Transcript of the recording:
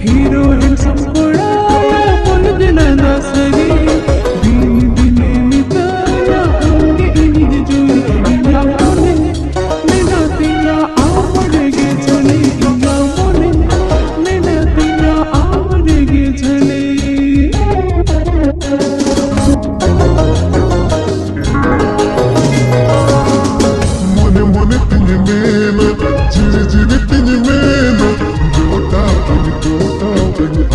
hero handsome बड़ा बोल देना ना सही दिन दिने मिताया अंगे इंगे जुई इंगा मोने नेना तेरा आवड़गे चले इंगा मोने नेना तेरा आवड़गे चले मोने मोने तिन्ने मेना जिरे जिरे तिन्ने मेना जोटा पुनी